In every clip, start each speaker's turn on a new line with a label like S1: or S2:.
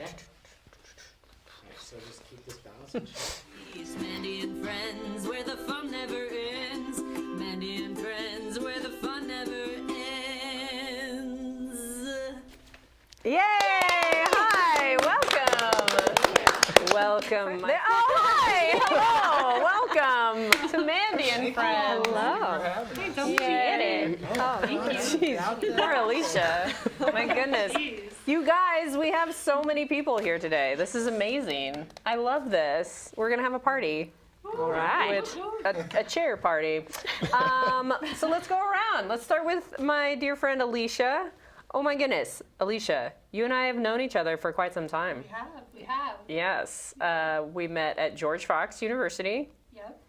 S1: Okay. So just keep this balanced.
S2: It's Mandy and Friends, where the fun never ends. Mandy and Friends, where the fun never ends.
S3: Yay! Hi, welcome. Welcome. Oh, hi! Hello! Welcome to Mandy and Friends.
S4: Hello.
S3: Hey, don't get it. Oh, jeez. Poor Alisha. My goodness. You guys, we have so many people here today. This is amazing. I love this. We're going to have a party.
S4: All right.
S3: With a chair party. So let's go around. Let's start with my dear friend Alisha. Oh my goodness, Alisha, you and I have known each other for quite some time.
S5: We have.
S3: Yes, we met at George Fox University.
S5: Yep.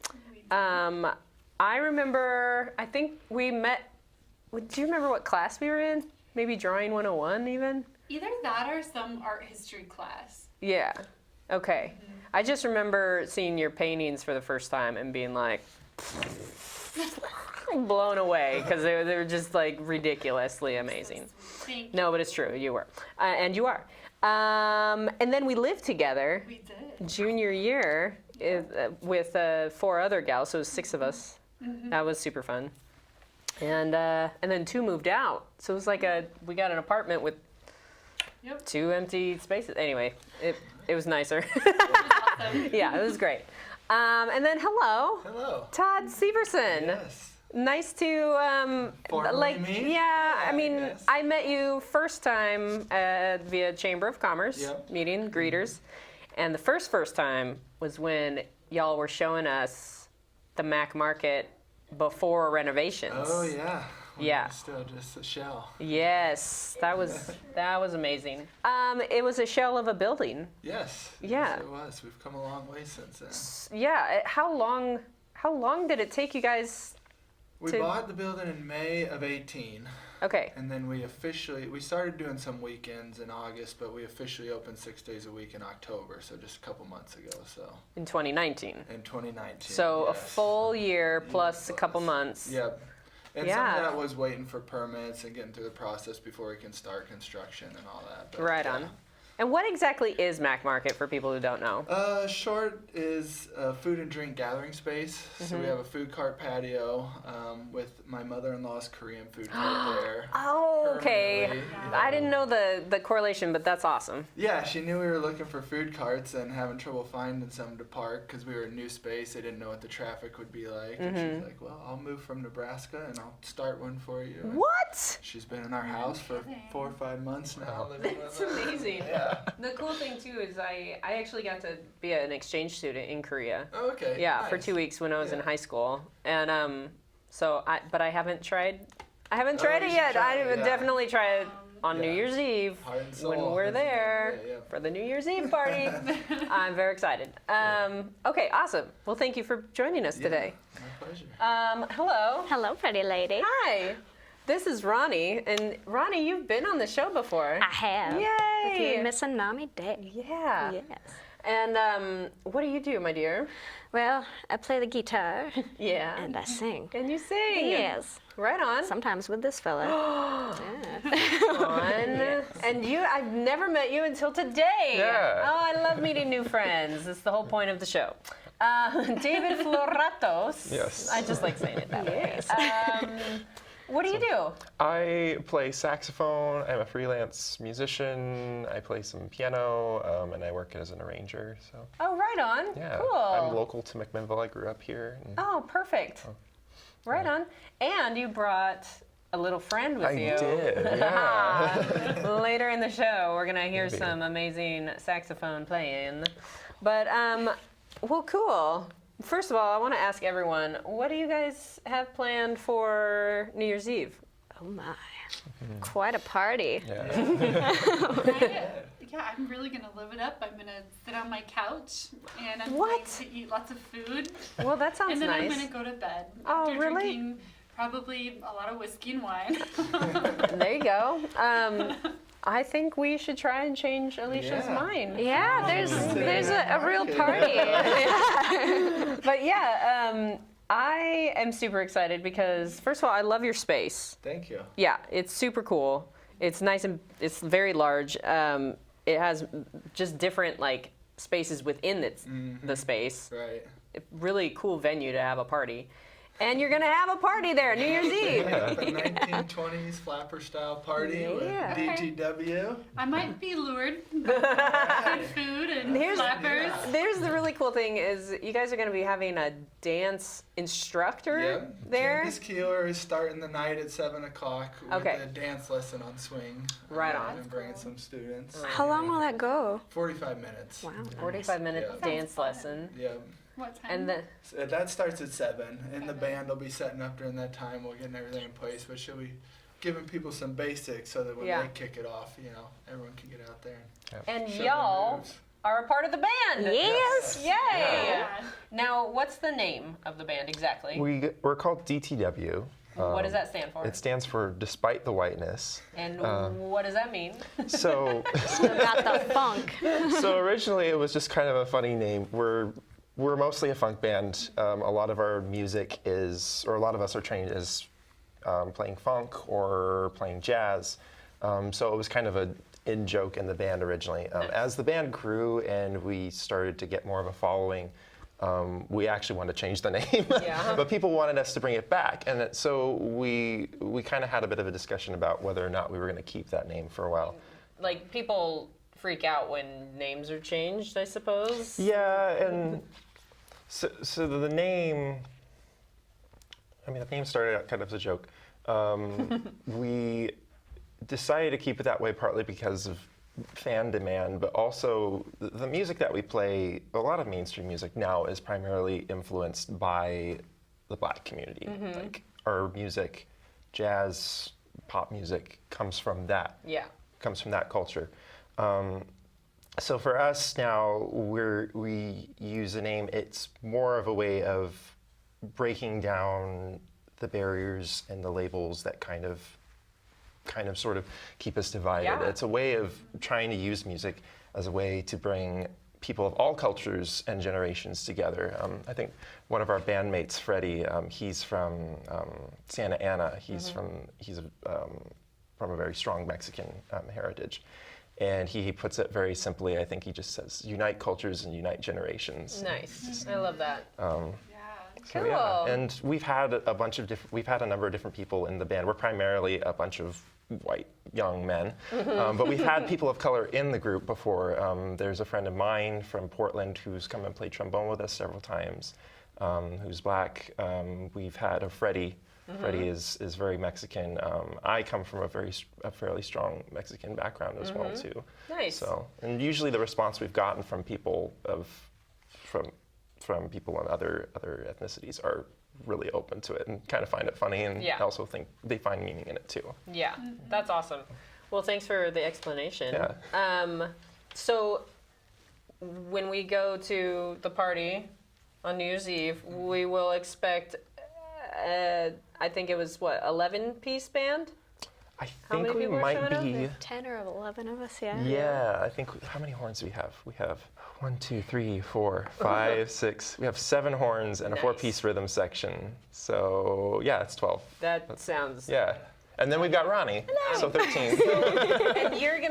S3: I remember, I think we met, do you remember what class we were in? Maybe Drawing 101 even?
S5: Either that or some art history class.
S3: Yeah, okay. Mm-hmm. I just remember seeing your paintings for the first time and being like, blown away because they were just like ridiculously amazing.
S5: Thank you.
S3: No, but it's true. You were, and you are. And then we lived together.
S5: We did.
S3: Junior year with 4 other gals, so it was 6 of us. Mm-hmm. That was super fun. And then 2 moved out, so it was like we got an apartment with 2 empty spaces. Anyway, it was nicer.
S5: Awesome.
S3: Yeah, it was great. And then hello.
S4: Hello.
S3: Todd Severson.
S4: Yes.
S3: Nice to
S4: Formally meet?
S3: Yeah, I mean,
S4: yes.
S3: I met you first time via Chamber of Commerce meeting, greeters, and the first time was when y'all were showing us the Mac Market before renovations.
S4: Oh yeah.
S3: Yeah.
S4: Still just a shell.
S3: Yes, that was amazing. It was a shell of a building.
S4: Yes.
S3: Yeah.
S4: Yes, it was. We've come a long way since then.
S3: Yeah. How long did it take you guys?
S4: We bought the building in May of 18.
S3: Okay.
S4: And then we started doing some weekends in August, but we officially opened 6 days a week in October, so just a couple months ago. So.
S3: In 2019.
S4: In 2019.
S3: So
S4: yes.
S3: A full year plus a couple months.
S4: Yep. And some of that was waiting for permits and getting through the process before we can start construction and all that. But,
S3: right on. And what exactly is Mac Market for people who don't know?
S4: Short is a food and drink gathering space. Mm-hmm. So we have a food cart patio with my mother-in-law's Korean food cart there.
S3: Oh, okay. I didn't know the correlation, but that's awesome.
S4: Yeah, she knew we were looking for food carts and having trouble finding some to park because we were in new space. They didn't know what the traffic would be like. Mm-hmm. And she's like, well, I'll move from Nebraska and I'll start one for you. And
S3: what?
S4: she's been in our house for 4 or 5 months now.
S3: That's amazing.
S4: Yeah.
S3: The cool thing too is I actually got to be an exchange student in Korea.
S4: Oh, okay.
S3: Yeah,
S4: nice.
S3: for 2 weeks when I was in high school, and but I haven't tried. I haven't tried it yet. I would definitely try it on New Year's Eve when we're there for the New Year's Eve party. I'm very excited. Okay, awesome. Well, thank you for joining us today.
S4: My pleasure.
S3: Hello.
S6: Hello, pretty lady.
S3: Hi. This is Ronni, and Ronni, you've been on the show before.
S6: I have.
S3: Yay!
S6: With Miss Anami Day.
S3: Yeah.
S6: Yes.
S3: And what do you do, my dear?
S6: Well, I play the guitar.
S3: Yeah.
S6: And I sing.
S3: And you sing.
S6: Yes.
S3: Right on.
S6: Sometimes with this fella.
S3: Fun. Yes. And I've never met you until today.
S7: Yeah.
S3: Oh, I love meeting new friends. It's the whole point of the show. David Floratos.
S7: Yes.
S3: I just like saying it that way. What do you do?
S7: I play saxophone. I'm a freelance musician. I play some piano, and I work as an arranger. So.
S3: Oh, right on.
S7: Yeah.
S3: Cool.
S7: I'm local to McMinnville. I grew up here.
S3: Oh, perfect. Right on. And you brought a little friend with you.
S7: I did, yeah.
S3: Later in the show, we're going to hear some amazing saxophone playing. But, well, cool. First of all, I want to ask everyone, what do you guys have planned for New Year's Eve?
S6: Oh, my. Quite a party.
S7: Yeah.
S5: Yeah, I'm really going to live it up. I'm going to sit on my couch and I'm
S3: What?
S5: going to eat lots of food.
S3: Well, that sounds
S5: and then
S3: nice.
S5: I'm going to go to bed.
S3: Oh,
S5: after
S3: really?
S5: Drinking probably a lot of whiskey and wine.
S3: There you go. I think we should try and change Alicia's mind.
S6: Yeah, there's a real party.
S3: But yeah, I am super excited because, first of all, I love your space.
S4: Thank you.
S3: Yeah, it's super cool. It's nice and it's very large. it has just different like spaces within the space.
S4: Right.
S3: Really cool venue to have a party. And you're going to have a party there, New Year's Eve.
S4: The 1920s flapper style party with DTW.
S5: I might be lured. Good food and flappers.
S3: There's the really cool thing is you guys are going to be having a dance instructor there.
S4: Candace Keeler is starting the night at 7 o'clock with a dance lesson on swing.
S3: Right on.
S4: And bringing some students.
S6: How long will that go?
S4: 45 minutes.
S6: Wow.
S3: 45-minute dance lesson.
S4: Yeah.
S5: What time?
S3: And
S4: So that starts at 7, and the band will be setting up during that time. We're getting everything in place, but she'll be giving people some basics so that when they kick it off, you know, everyone can get out there.
S3: and
S4: show their
S3: y'all
S4: moves.
S3: are a part of the band.
S6: Yes.
S3: Yay!
S5: Yeah.
S3: Now, what's the name of the band exactly?
S7: We're called DTW.
S3: What does that stand for?
S7: It stands for Despite the Whiteness.
S3: And what does that mean?
S7: So,
S6: Still got the funk.
S7: so originally it was just kind of a funny name. We're mostly a funk band. A lot of our music is, or a lot of us are trained as playing funk or playing jazz. So it was kind of an in-joke in the band originally. As the band grew and we started to get more of a following, we actually wanted to change the name. But people wanted us to bring it back. And so we kind of had a bit of a discussion about whether or not we were going to keep that name for a while.
S3: Like, people freak out when names are changed, I suppose.
S7: Yeah, and so the name, I mean, the name started out kind of as a joke. We decided to keep it that way partly because of fan demand, but also the music that we play, a lot of mainstream music now is primarily influenced by the Black community. Like, our music, jazz, pop music comes from that.
S3: Yeah.
S7: Comes from that culture. So for us now, we use a name. It's more of a way of breaking down the barriers and the labels that kind of sort of keep us divided.
S3: Yeah.
S7: It's a way of trying to use music as a way to bring people of all cultures and generations together. I think one of our bandmates, Freddie, he's from Santa Ana. He's from a very strong Mexican heritage. And he puts it very simply. I think he just says, unite cultures and unite generations.
S3: Nice. I love that.
S7: So,
S3: Cool.
S7: yeah. And we've had a number of different people in the band. We're primarily a bunch of white young men, but we've had people of color in the group before. There's a friend of mine from Portland who's come and played trombone with us several times, who's Black. We've had a Freddie. Freddie is very Mexican. I come from a fairly strong Mexican background as well too.
S3: Nice.
S7: So, and usually the response we've gotten from people from people in other ethnicities are really open to it and kind of find it funny, and also think they find meaning in it too.
S3: Yeah, that's awesome. Well, thanks for the explanation.
S7: Yeah.
S3: So when we go to the party on New Year's Eve, we will expect, I think it was, 11-piece band?
S7: I
S3: How many
S7: think we
S3: people are
S7: might
S3: showing
S7: be.
S6: 10 or 11 of us, yeah.
S7: Yeah, I think. How many horns do we have? We have 1, 2, 3, 4, 5, 6. We have 7 horns and a 4-piece rhythm section. So yeah, it's 12.
S3: That sounds.
S7: Yeah, and then we've got Ronnie, so 13.
S3: And you're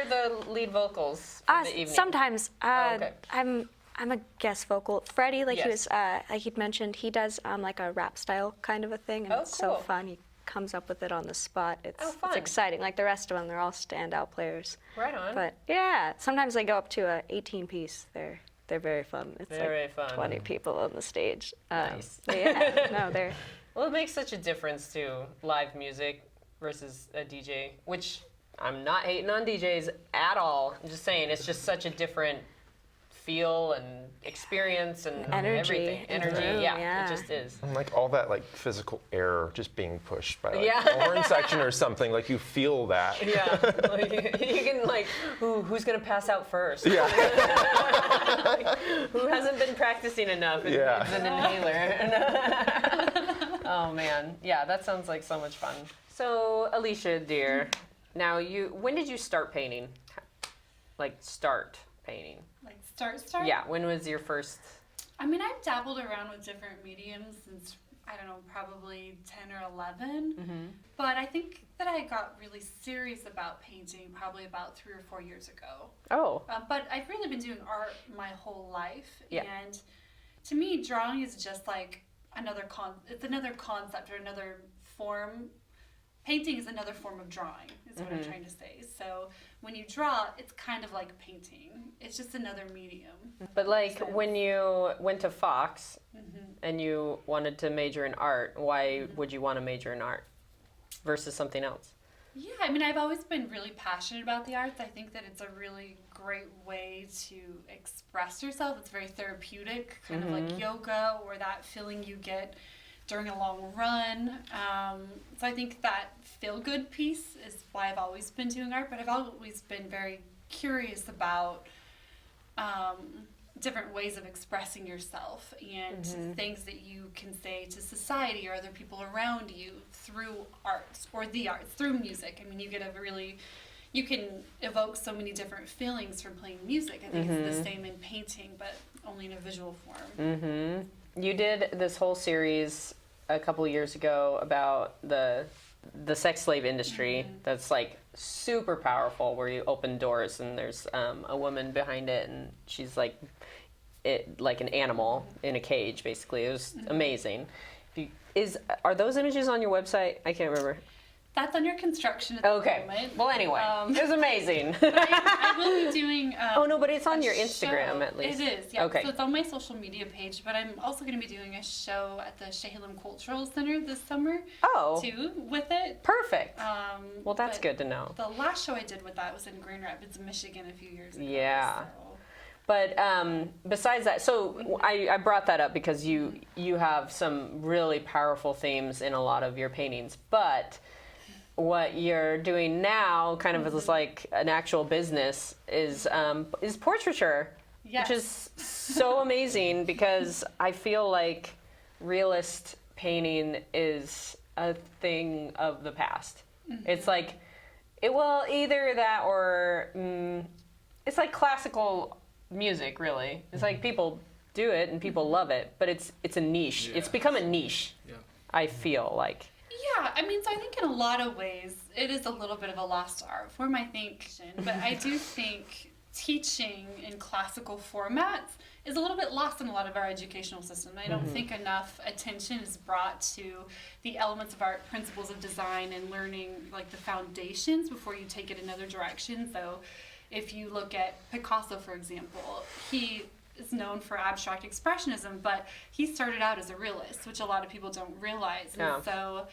S3: the lead vocals for the evening.
S6: Sometimes.
S3: Okay.
S6: I'm a guest vocal. Freddie, like he
S3: Yes.
S6: was, like he'd mentioned, he does like a rap style kind of a thing, and
S3: Oh,
S6: it's so
S3: cool.
S6: fun. He comes up with it on the spot. It's
S3: fun.
S6: it's exciting. Like the rest of them, they're all standout players.
S3: Right on.
S6: But yeah, sometimes they go up to a 18-piece. They're very fun. It's
S3: Very
S6: like
S3: fun.
S6: 20 people on the stage.
S3: Nice.
S6: But yeah, no, they're.
S3: Well, it makes such a difference too, live music versus a DJ, which I'm not hating on DJs at all. I'm just saying it's just such a different feel and experience and
S6: Energy
S3: everything.
S6: in the
S3: Energy,
S6: room,
S3: yeah, it just is.
S7: And like all that like physical air just being pushed by like
S3: Yeah.
S7: a horn section or something, like you feel that.
S3: Yeah, like, you can like, who's gonna pass out first?
S7: Yeah.
S3: Who hasn't been practicing enough and
S7: Yeah.
S3: needs an inhaler? Oh man, yeah, that sounds like so much fun. So Alisha, dear, now when did you start painting? Like start painting?
S5: Like start?
S3: Yeah, when was your first?
S5: I mean, I've dabbled around with different mediums since I don't know, probably 10 or 11. But I think that I got really serious about painting probably about 3 or 4 years ago.
S3: Oh.
S5: But I've really been doing art my whole life.
S3: Yeah.
S5: And to me, drawing is just like it's another concept or another form. Painting is another form of drawing, is what I'm trying to say. So when you draw, it's kind of like painting. It's just another medium.
S3: But like when you went to Fox and you wanted to major in art, why would you want to major in art versus something else?
S5: Yeah, I mean, I've always been really passionate about the arts. I think that it's a really great way to express yourself. It's very therapeutic, kind of like yoga, or that feeling you get during a long run. So I think that feel-good piece is why I've always been doing art, but I've always been very curious about different ways of expressing yourself and things that you can say to society or other people around you through arts or the arts, through music. I mean, you can evoke so many different feelings from playing music. I think it's the same in painting, but only in a visual form.
S3: You did this whole series a couple years ago about the sex slave industry that's like super powerful, where you open doors and there's a woman behind it and she's like an animal in a cage, basically. It was amazing. Are those images on your website? I can't remember.
S5: That's under construction at the moment.
S3: Well, anyway, it was amazing.
S5: I will be doing.
S3: Oh no, but it's on your
S5: show.
S3: Instagram at least.
S5: It is, yeah.
S3: Okay.
S5: So it's on my social media page, but I'm also going to be doing a show at the Chehalem Cultural Center this summer.
S3: Oh.
S5: Too, with it.
S3: Perfect. Well, that's
S5: but
S3: good to know.
S5: The last show I did with that was in Grand Rapids, Michigan, a few years ago.
S3: Yeah.
S5: So.
S3: But besides that, so I brought that up because you have some really powerful themes in a lot of your paintings, but what you're doing now, kind of as like an actual business, is portraiture,
S5: Yes.
S3: which is so amazing because I feel like realist painting is a thing of the past. It's like, either that or it's like classical music, really. It's like people do it and people love it, but it's a niche.
S4: Yeah.
S3: It's become a niche, I feel like.
S5: Yeah, I mean, so I think in a lot of ways it is a little bit of a lost art form, I think. But I do think teaching in classical formats is a little bit lost in a lot of our educational system. I don't think enough attention is brought to the elements of art, principles of design, and learning like the foundations before you take it another direction. So if you look at Picasso, for example, he is known for abstract expressionism, but he started out as a realist, which a lot of people don't realize. And so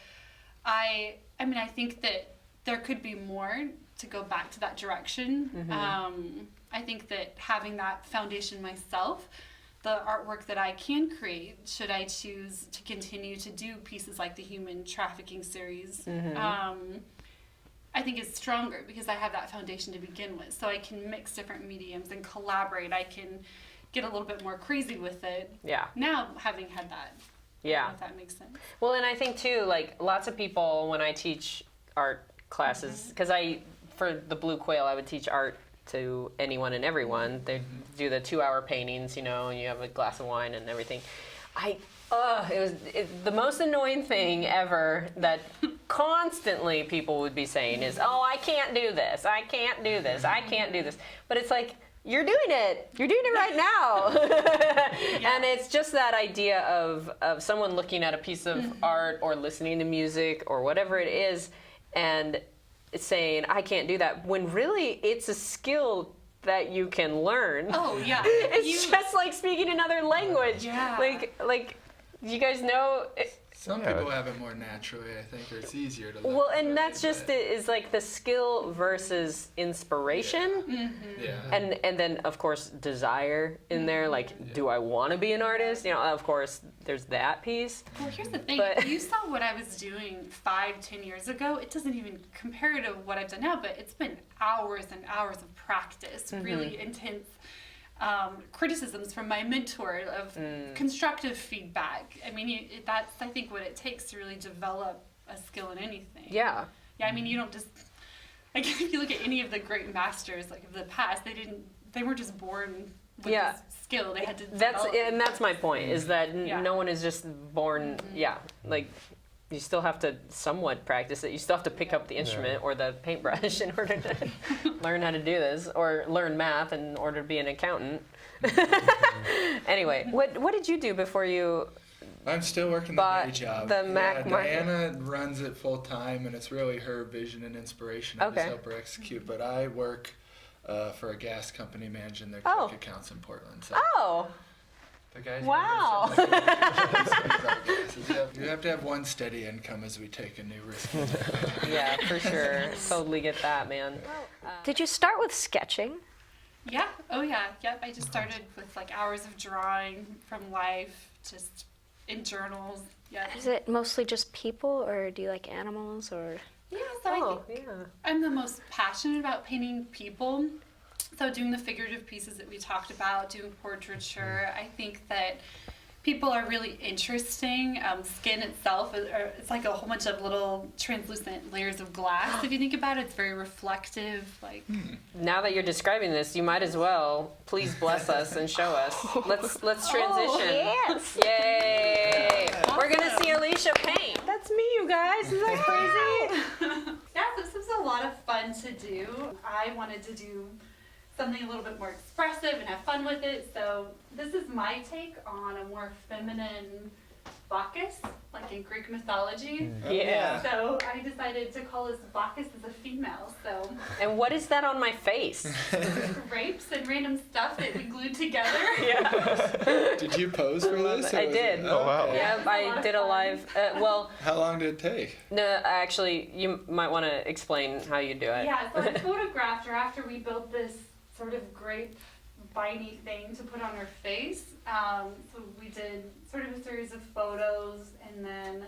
S5: I mean, I think that there could be more to go back to that direction. I think that having that foundation myself, the artwork that I can create, should I choose to continue to do pieces like the human trafficking series, I think is stronger because I have that foundation to begin with. So I can mix different mediums and collaborate. I can get a little bit more crazy with it.
S3: Yeah.
S5: Now, having had that.
S3: Yeah.
S5: If that makes sense.
S3: Well, and I think too, like lots of people, when I teach art classes, because for the Blue Quail, I would teach art to anyone and everyone. They do the 2-hour paintings, and you have a glass of wine and everything. It was the most annoying thing ever that constantly people would be saying is, oh, I can't do this, I can't do this, I can't do this. But it's like, you're doing it right now. And it's just that idea of someone looking at a piece of art or listening to music or whatever it is and saying, I can't do that, when really it's a skill that you can learn.
S5: Oh, yeah.
S3: It's just like speaking another language.
S5: Yeah.
S3: Like you guys know.
S4: Some people have it more naturally, I think, or it's easier to learn.
S3: Well, and that's just is like the skill versus inspiration, and then of course desire in there. Like, do I want to be an artist? Of course, there's that piece.
S5: Well, here's the thing.
S3: But-
S5: If you saw what I was doing 5-10 years ago, it doesn't even compare to what I've done now, but it's been hours and hours of practice, really intense criticisms from my mentor of constructive feedback. I mean, that's, I think, what it takes to really develop a skill in anything.
S3: Yeah.
S5: Yeah, I mean, you don't just Like if you look at any of the great masters like of the past, they weren't just born with this skill. They had to develop it.
S3: And that's my point, is that
S5: Yeah.
S3: no one is just born, like, you still have to somewhat practice it. You still have to pick up the instrument or the paintbrush in order to learn how to do this, or learn math in order to be an accountant. Anyway, what did you do before you...
S4: I'm still working the
S3: But
S4: day job.
S3: the Mac market-
S4: Diana runs it full time, and it's really her vision and inspiration. I
S3: Okay.
S4: just help her execute. But I work for a gas company managing their
S3: Oh.
S4: truck accounts in Portland. So
S3: Oh!
S4: the guys
S3: Wow.
S4: You have to have one steady income as we take a new risk.
S3: Yeah, for sure. Totally get that, man.
S6: Did you start with sketching?
S5: Yeah. Oh yeah. Yep. I just started with like hours of drawing from life, just in journals. Yeah.
S6: Is it mostly just people, or do you like animals, or?
S5: Yeah. So I think I'm the most passionate about painting people. So doing the figurative pieces that we talked about, doing portraiture, I think that people are really interesting. Skin itself, it's like a whole bunch of little translucent layers of glass. If you think about it, it's very reflective. Like
S3: Now that you're describing this, you might as well please bless us and show us. Let's transition.
S6: Yes.
S3: Yay! We're gonna see Alisha paint. That's me, you guys. Is that crazy?
S5: yeah, this was a lot of fun to do. I wanted to do something a little bit more expressive and have fun with it. So this is my take on a more feminine Bacchus, like in Greek mythology.
S3: Yeah.
S5: So I decided to call this Bacchus as a female. So
S3: And what is that on my face?
S5: grapes and random stuff that we glued together.
S3: Yeah.
S4: Did you pose for this? or
S3: I
S4: was
S3: did.
S4: it-
S7: Oh, wow.
S4: okay.
S3: Yeah,
S5: It's a lot
S3: I
S5: of
S3: did a
S5: fun.
S3: live. Well,
S4: How long did it take?
S3: no, actually, you might want to explain how you do it.
S5: Yeah, so I photographed her after we built this sort of grape viney thing to put on her face. So we did sort of a series of photos, and then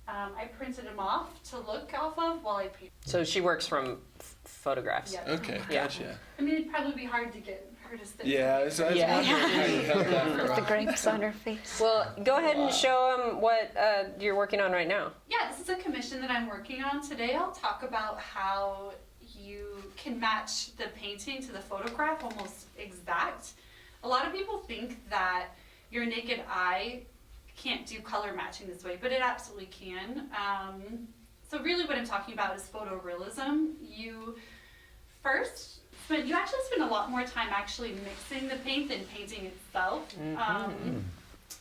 S5: I printed them off to look off of while I painted.
S3: So she works from photographs.
S5: Yeah.
S4: Okay,
S3: Yeah.
S4: gotcha.
S5: I mean, it'd probably be hard to get her to sit.
S4: Yeah, so I was
S3: Yeah.
S4: wondering how you held that for
S6: With the
S4: a-
S6: grapes on her face.
S3: Well, go ahead and show them what you're working on right now.
S5: Yeah, this is a commission that I'm working on. Today I'll talk about how you can match the painting to the photograph almost exact. A lot of people think that your naked eye can't do color matching this way, but it absolutely can. So really what I'm talking about is photorealism. You actually spend a lot more time actually mixing the paint than painting itself.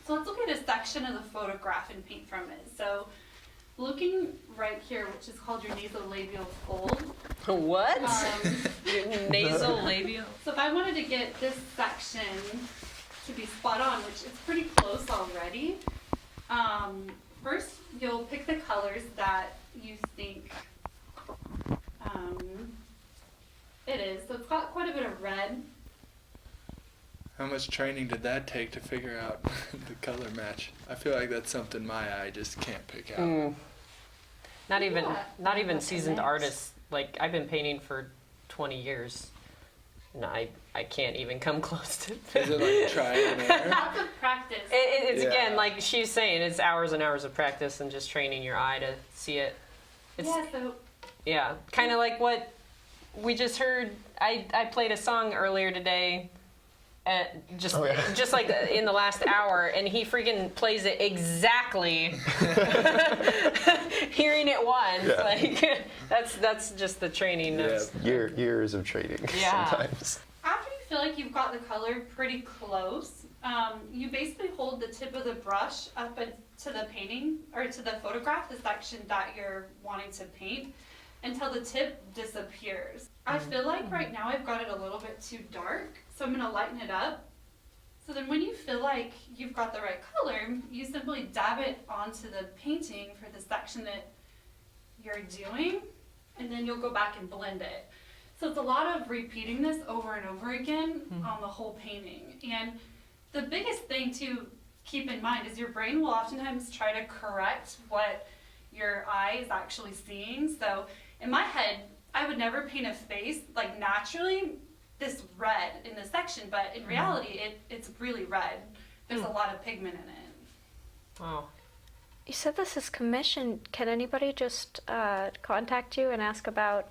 S5: So let's look at a section of the photograph and paint from it. So looking right here, which is called your nasolabial fold.
S3: What?
S5: Um,
S3: Nasal labial.
S5: So if I wanted to get this section to be spot on, which is pretty close already, first you'll pick the colors that you think it is. So it's got quite a bit of red.
S4: How much training did that take to figure out the color match? I feel like that's something my eye just can't pick out.
S3: Not even
S5: Yeah.
S3: not even seasoned
S6: mix.
S3: artists. Like I've been painting for 20 years. No, I can't even come close to
S4: Is it like trial and error?
S5: Lots of practice.
S3: It's again
S4: Yeah.
S3: like she's saying, it's hours and hours of practice and just training your eye to see it. It's
S5: Yeah, so
S3: yeah, kind of like what we just heard. I played a song earlier today, just
S7: Oh, yeah.
S3: just like in the last hour, and he freaking plays it exactly. Hearing it once,
S7: Yeah.
S3: like that's just the training.
S4: Yeah.
S3: That's,
S7: Years of training
S3: Yeah.
S7: sometimes.
S5: after you feel like you've got the color pretty close, you basically hold the tip of the brush up to the painting, or to the photograph, the section that you're wanting to paint, until the tip disappears. I feel like right now I've got it a little bit too dark, so I'm gonna lighten it up. So then when you feel like you've got the right color, you simply dab it onto the painting for the section that you're doing, and then you'll go back and blend it. So it's a lot of repeating this over and over again on the whole painting. And the biggest thing to keep in mind is your brain will oftentimes try to correct what your eye is actually seeing. So in my head, I would never paint a face like naturally this red in this section, but in reality it's really red. There's a lot of pigment in it.
S3: oh,
S6: You said this is commissioned. Can anybody just contact you and ask about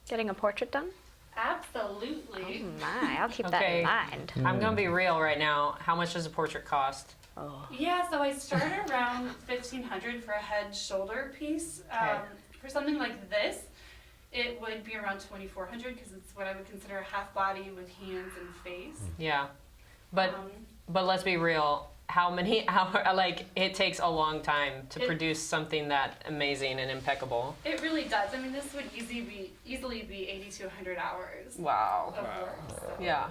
S6: Getting a portrait done?
S5: Absolutely.
S6: Oh my, I'll keep that
S3: Okay.
S6: in mind.
S3: I'm gonna be real right now. How much does a portrait cost?
S6: Oh.
S5: Yeah, so I start around $1,500 for a head shoulder piece.
S3: Okay.
S5: For something like this, it would be around $2,400 because it's what I would consider a half body with hands and face.
S3: Yeah, but
S5: Um,
S3: let's be real. How many hours? Like, it takes a long time to produce something that amazing and impeccable.
S5: It really does. I mean, this would easily be 80 to 100 hours
S3: Wow.
S5: of work. So,
S3: Yeah.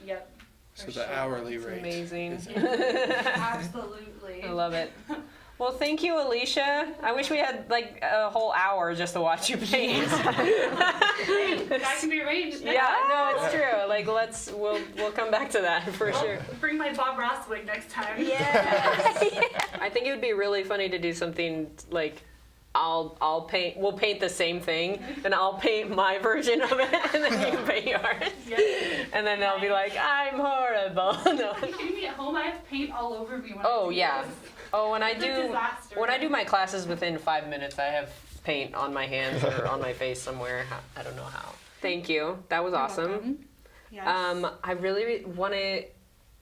S5: yep.
S4: So
S5: for
S4: the
S5: sure.
S4: hourly
S3: It's
S4: rate.
S3: amazing.
S4: is-
S5: Absolutely.
S3: I love it. Well, thank you, Alisha. I wish we had like a whole hour just to watch you paint.
S5: That can be arranged.
S3: Yeah, no, it's true. Like, we'll come back to that for sure.
S5: Bring my Bob Ross wig next time.
S3: I think it would be really funny to do something like we'll paint the same thing, and I'll paint my version of it, and then you can paint yours.
S5: Yes.
S3: And then they'll be like, I'm horrible. No.
S5: Are you kidding me? At home, I have paint all over me when I
S3: Oh
S5: do
S3: yeah.
S5: this.
S3: Oh, when I
S5: It's a
S3: do
S5: disaster.
S3: my classes within 5 minutes, I have paint on my hands or on my face somewhere. I don't know how. Thank you. That was awesome.
S5: Yes.
S3: I really want to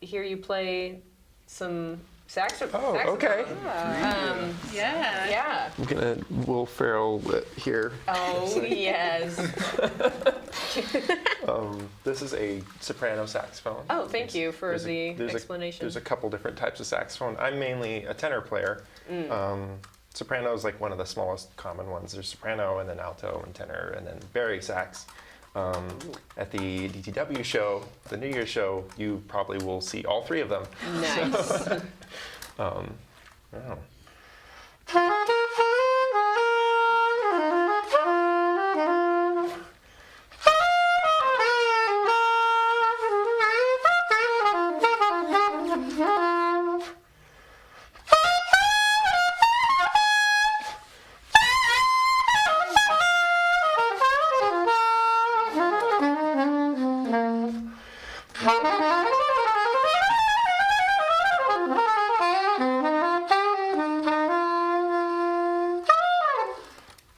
S3: hear you play some saxophone.
S7: Oh, okay.
S5: Yeah.
S3: Yeah.
S7: I'm gonna Will Ferrell here.
S3: Oh yes.
S7: This is a soprano saxophone.
S3: Oh, thank you for the
S7: there's
S3: explanation.
S7: There's a couple different types of saxophone. I'm mainly a tenor player. Soprano is like one of the smallest common ones. There's soprano and then alto and tenor and then bari sax. At the DTW show, the New Year's show, you probably will see all three of them.
S3: Nice.
S7: Oh.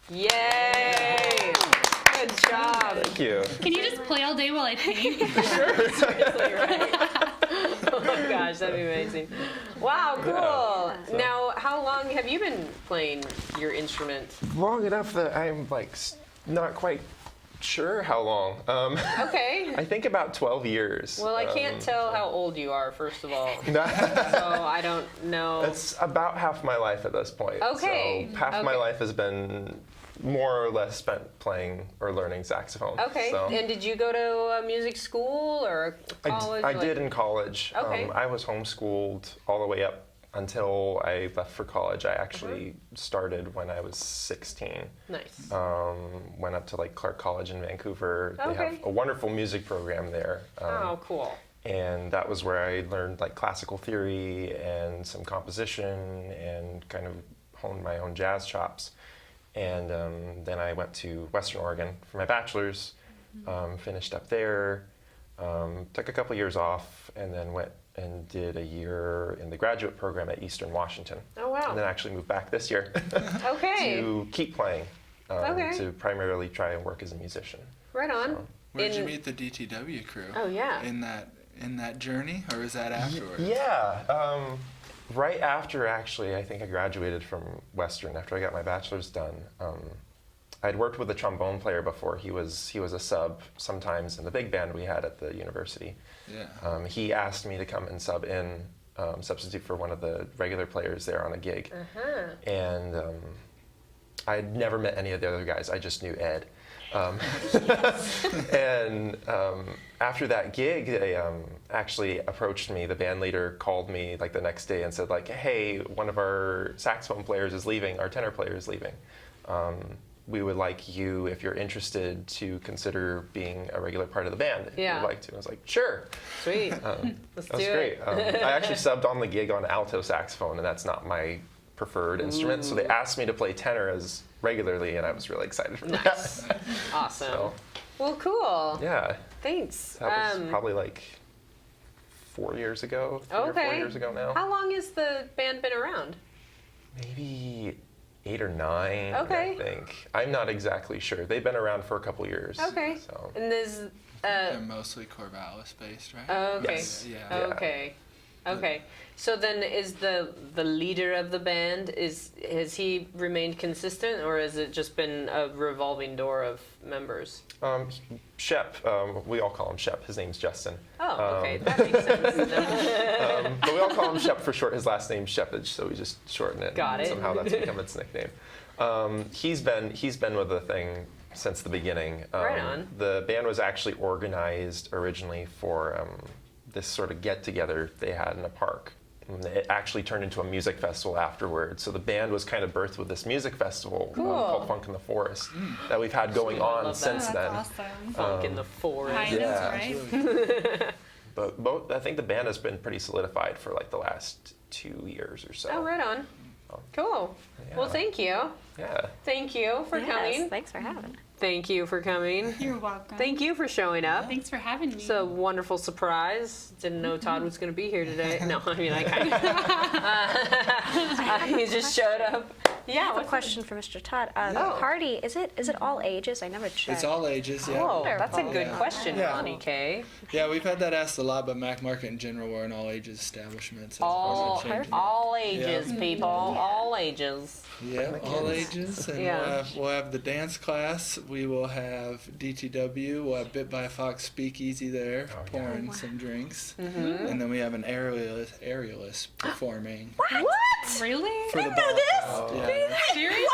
S3: Yay! Good job.
S7: Thank you.
S5: Can you just play all day while I paint?
S3: Seriously, right? Oh my gosh, that'd be amazing. Wow, cool.
S7: So-
S3: Now, how long have you been playing your instrument?
S7: Long enough that I'm like not quite sure how long.
S3: Okay.
S7: I think about 12 years.
S3: Well, I can't tell how old you are, first of all. So
S7: That's
S3: I don't know.
S7: about half my life at this point.
S3: Okay.
S7: So half my
S3: Okay.
S7: life has been more or less spent playing or learning saxophone.
S3: Okay.
S7: So
S3: And did you go to a music school or college?
S7: I did in college.
S3: Okay.
S7: I was homeschooled all the way up until I left for college. I actually started when I was 16.
S3: Nice.
S7: Went up to like Clark College in Vancouver. They
S3: Okay.
S7: have a wonderful music program there.
S3: Oh, cool.
S7: And that was where I learned like classical theory and some composition and kind of honed my own jazz chops. And then I went to Western Oregon for my bachelor's, finished up there, took a couple years off, and then went and did a year in the graduate program at Eastern Washington.
S3: Oh, wow.
S7: And then actually moved back this year
S3: Okay.
S7: to keep playing,
S3: Okay.
S7: to primarily try and work as a musician.
S3: Right on.
S7: So-
S4: Where'd you
S3: In-
S4: meet the DTW crew?
S3: Oh, yeah.
S4: In that journey, or was that afterwards?
S7: Yeah, right after actually, I think I graduated from Western after I got my bachelor's done. I'd worked with a trombone player before. He was a sub sometimes in the big band we had at the university.
S4: Yeah.
S7: He asked me to come and substitute for one of the regular players there on a gig.
S3: Uh-huh.
S7: And I'd never met any of the other guys. I just knew Ed. And after that gig, they actually approached me. The band leader called me like the next day and said like, "Hey, one of our saxophone players is leaving. Our tenor player is leaving. We would like you, if you're interested, to consider being a regular part of the band. If
S3: Yeah.
S7: you'd like to." I was like, "Sure."
S3: Sweet. Let's
S7: That was
S3: do
S7: great.
S3: it.
S7: I actually subbed on the gig on alto saxophone, and that's not my preferred instrument. So they asked me to play tenor as regularly, and I was really excited for
S3: Nice.
S7: that.
S3: Awesome.
S7: So,
S3: Well, cool.
S7: yeah,
S3: Thanks.
S7: that was probably like 4 years ago, 3 or 4
S3: Okay.
S7: years ago now.
S3: How long has the band been around?
S7: Maybe 8 or 9,
S3: Okay.
S7: I think. I'm not exactly sure. They've been around for a couple years.
S3: Okay.
S7: So.
S3: And this.
S4: They're mostly Corvallis based, right?
S3: Okay.
S7: Yes.
S4: Yeah.
S3: Okay. Okay. So then, is the leader of the band has he remained consistent, or has it just been a revolving door of members?
S7: Shep, we all call him Shep. His name's Justin.
S3: Oh, okay, that makes sense.
S7: But we all call him Shep for short. His last name's Sheppage, so we just shorten it.
S3: Got it.
S7: Somehow that's become its nickname. He's been with the thing since the beginning.
S3: Right on.
S7: The band was actually organized originally for this sort of get-together they had in a park. And it actually turned into a music festival afterwards. So the band was kind of birthed with this music festival called Funk in the Forest that we've had going on
S3: love
S7: since
S3: that.
S7: then.
S5: That's awesome.
S3: Funk in the forest.
S5: I know,
S7: Yeah.
S5: right?
S7: But both, I think the band has been pretty solidified for like the last 2 years or so.
S3: Oh, right on. Cool. Well,
S7: Yeah.
S3: thank you.
S7: Yeah.
S3: Thank you for
S6: Yes,
S3: coming.
S6: thanks for having.
S3: Thank you for coming.
S5: You're welcome.
S3: Thank you for showing up.
S5: Thanks for having me.
S3: It's a wonderful surprise. Didn't know Todd was going to be here today. No, I mean, I kind of. He just showed up.
S6: I
S3: Yeah.
S6: have a
S3: what's-
S6: question for Mr. Todd. The party, is it all ages? I never checked.
S4: It's all ages, yeah.
S3: Oh, that's a good
S4: Yeah.
S3: question,
S4: Yeah.
S3: Ronni Kay.
S4: Yeah, we've had that asked a lot, but Mac Market in general, we're an all ages establishment. So it's changing.
S3: All ages, people. All ages.
S4: Yeah, all ages, and
S3: Yeah.
S4: we'll have the dance class. We will have DTW. We'll have Bit by Fox Speakeasy there, pouring some drinks, and then we have an aerialist performing
S6: What?
S5: Really?
S4: for the ball crowd. Yeah.
S5: Serious?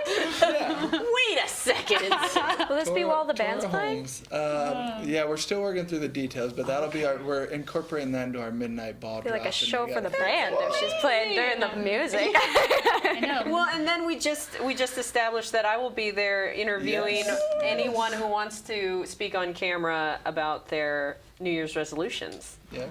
S3: Wait a second.
S6: Will this be while the
S4: Tora
S6: band's playing?
S4: Holmes. Yeah, we're still working through the details, but that'll be we're incorporating that into our midnight ball
S6: Be
S4: drop.
S6: like a
S4: and
S6: show
S4: we
S6: for the
S4: got-
S6: band if she's playing during the music.
S5: I know.
S3: Well, and then we just established that I will be there interviewing
S4: Yes.
S3: anyone who wants to speak on camera about their New Year's resolutions.
S4: Yeah.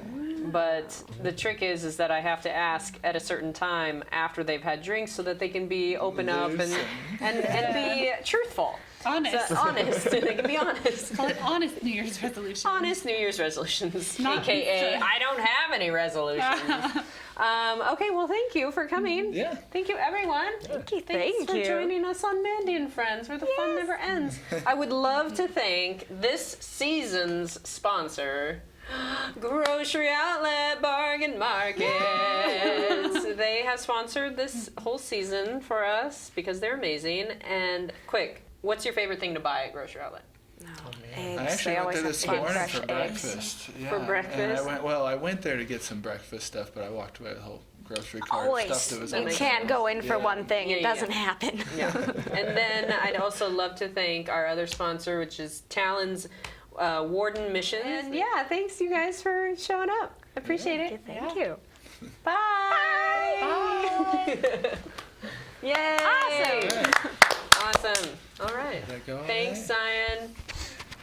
S3: But the trick is that I have to ask at a certain time after they've had drinks so that they can be open up
S4: Loose
S3: and be truthful.
S5: Honest.
S3: So, honest. They can be honest.
S5: Call it honest New Year's resolution.
S3: Honest New Year's resolutions,
S5: Not
S3: aka
S5: pizza.
S3: I don't have any resolutions. Okay, well, thank you for coming.
S4: Yeah.
S3: Thank you, everyone.
S6: Thank you.
S3: Thanks
S6: Thank
S3: for
S6: you.
S3: joining us on Mandy and Friends, where the fun never ends. I would love to thank this season's sponsor, Grocery Outlet Bargain Market. They have sponsored this whole season for us because they're amazing. And quick, what's your favorite thing to buy at Grocery Outlet?
S6: Eggs.
S4: I actually
S6: They
S4: went
S6: always
S4: there
S6: have
S4: this
S6: to get
S4: morning
S6: fresh
S4: for
S6: eggs.
S4: breakfast. Yeah.
S3: For
S4: And
S3: breakfast?
S4: I went there to get some breakfast stuff, but I walked away with a whole grocery cart
S6: Always.
S4: stuff that was
S6: You
S4: on
S6: can't go in for
S4: Yeah.
S6: one thing.
S3: Yeah,
S6: It
S3: yeah.
S6: doesn't happen.
S3: Yeah. And then I'd also love to thank our other sponsor, which is Talon's Warden Missions. And yeah, thanks you guys for showing up. I appreciate it.
S6: Thank you.
S3: Bye. Yay.
S6: Awesome.
S3: Awesome. All right.
S4: Did that go all
S3: Thanks,
S4: right?
S3: Zion.